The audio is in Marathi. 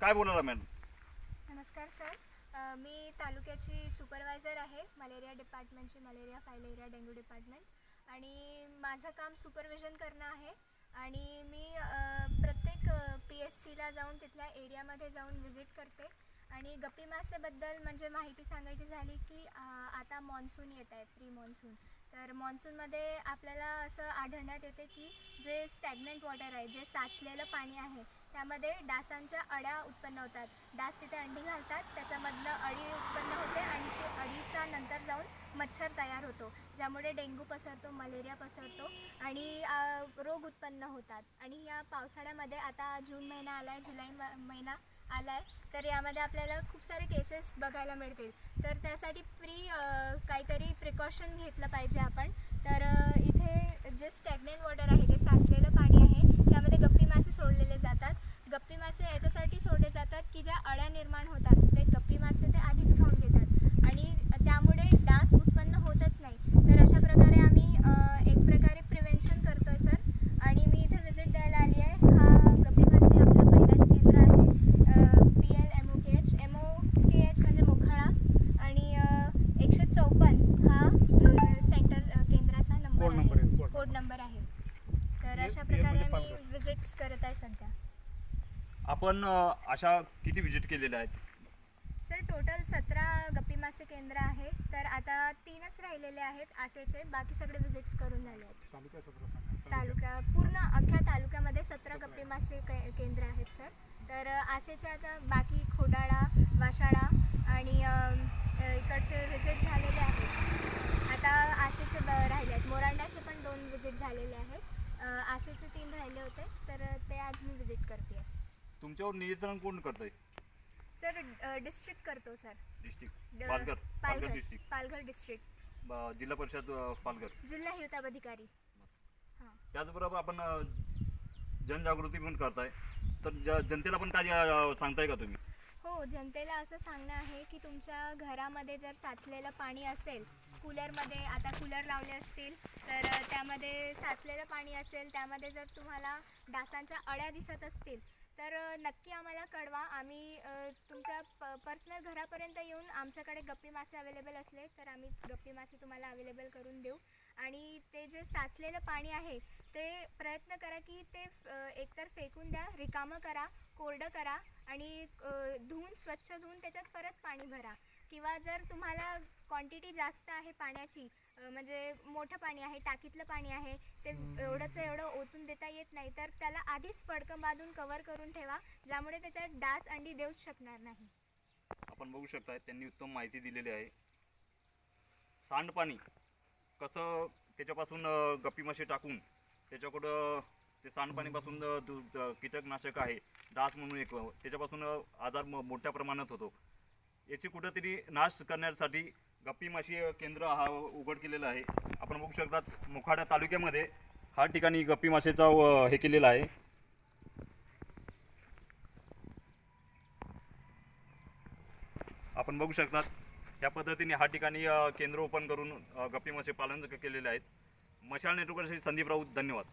काय बोलायला मॅडम? नमस्कार सर, मी तालुक्याची सुपरवायझर आहे मलेरिया डिपार्टमेंटची, मलेरिया फायलेरिया डेंग्यू डिपार्टमेंट. आणि माझं काम सुपरविजन करणं आहे. आणि मी प्रत्येक PSCला जाऊन तिथल्या एरियामध्ये जाऊन व्हिजिट करते. आणि गप्पी मासेबद्दल म्हणजे माहिती सांगायची झाली की आता मॉन्सून येत आहे, प्री मॉन्सून. तर मॉन्सूनमध्ये आपल्याला असं आढळण्यात येते की जे स्टॅग्नंट वॉटर आहे, जे साचलेलं पाणी आहे, त्यामध्ये डासांच्या अळ्या उत्पन्न होतात. डास तिथे अंडी घालतात, त्याच्यामधनं अळी उत्पन्न होते आणि ते अळीचा नंतर जाऊन मच्छर तयार होतो, ज्यामुळे डेंग्यू पसरतो, मलेरिया पसरतो आणि रोग उत्पन्न होतात. आणि या पावसाळ्यामध्ये आता जून महिना आला आहे, जुलै महिना आला आहे, तर यामध्ये आपल्याला खूप सारे केसेस बघायला मिळतील. तर त्यासाठी काहीतरी प्रिकॉशन घेतलं पाहिजे आपण. तर इथे जे स्टॅग्नंट वॉटर आहे, जे साचलेलं पाणी आहे, त्यामध्ये गप्पी मासे सोडलेले जातात. गप्पी मासे याच्यासाठी सोडले जातात की ज्या अळ्या निर्माण होतात ते गप्पी मासे ते आधीच खाऊन घेतात आणि त्यामुळे डास उत्पन्न होतच नाही. तर अशा प्रकारे आम्ही एक प्रकारे प्रिव्हेन्शन करतो आहे सर. आणि मी इथे व्हिजिट द्यायला आली आहे. हा गप्पी मासे आपलं पहिलंच केंद्र आहे, PLMOKH. MOKH म्हणजे मोखाडा आणि 154 हा सेंटर केंद्राचा कोड नंबर आहे. तर अशा प्रकारे आम्ही व्हिजिट्स करत आहे सध्या. आपण अशा किती विजिट केलेल्या आहेत? सर टोटल 17 गप्पी मासे केंद्र आहे. तर आता 3च राहिलेले आहेत आसेचे, बाकी सगळे व्हिजिट्स करून झाले आहेत. तालुका पूर्ण अख्ख्या तालुक्यामध्ये 17 गप्पी मासे केंद्र आहेत सर. तर आसेचे आता बाकी खोडाळा, वाशाळा आणि इकडचे व्हिजिट झालेले आहेत. आता आसेचे राहिले आहेत. मोरांड्याचे पण 2 व्हिजिट झालेले आहेत. आसेचे 3 राहिले होते, तर ते आज मी व्हिजिट करते आहे. तुमच्यावर नियंत्रण कोण करतंय? सर डिस्ट्रिक्ट करतो sir. District Palghar district, Palghar district, जिल्हा परिषद पालघर, जिल्हा हिवताधिकारी. हां. त्याचबरोबर आपण जनजागृती पण करताय, तर जनतेला पण काय सांगताय का तुम्ही? हो, जनतेला असं सांगणं आहे की तुमच्या घरामध्ये जर साचलेलं पाणी असेल, कूलरमध्ये आता कूलर लावले असतील तर त्यामध्ये साचलेलं पाणी असेल, त्यामध्ये जर तुम्हाला डासांच्या अळ्या दिसत असतील तर नक्की आम्हाला कळवा. आम्ही तुमच्या पर्सनल घरापर्यंत येऊन आमच्याकडे गप्पी मासे अवेलेबल असले तर आम्ही गप्पी मासे तुम्हाला अवेलेबल करून देऊ. आणि ते जे साचलेलं पाणी आहे ते प्रयत्न करा की ते एकतर फेकून द्या, रिकामं करा, कोरडं करा आणि स्वच्छ धुवून त्याच्यात परत पाणी भरा. किंवा जर तुम्हाला क्वांटिटी जास्त आहे पाण्याची, म्हणजे मोठं पाणी आहे, टाकीतलं पाणी आहे, ते एवढंचं एवढं ओतून देता येत नाही, तर त्याला आधीच फडकं बांधून कवर करून ठेवा, ज्यामुळे त्याच्यात डास अंडी देऊच शकणार नाही. आपण बघू शकताय त्यांनी उत्तम माहिती दिलेली आहे. सांडपाणी कसं त्याच्यापासून गप्पी मासे टाकून त्याच्याकडं ते सांडपाणीपासून कीटकनाशक आहे, डास म्हणून एक, त्याच्यापासून आजार मोठ्या प्रमाणात होतो. याची कुठंतरी नाश करण्यासाठी गप्पी मासे केंद्र हा उघड केलेला आहे. आपण बघू शकतात मोखाडा तालुक्यामध्ये हा ठिकाणी गप्पी मासेचा हे केलेला आहे. आपण बघू शकतात त्या पद्धतीने हा ठिकाणी केंद्र ओपन करून गप्पी मासे पालन केलेले आहेत. मशाल नेटवर्कसाठी संदीप राऊत, धन्यवाद.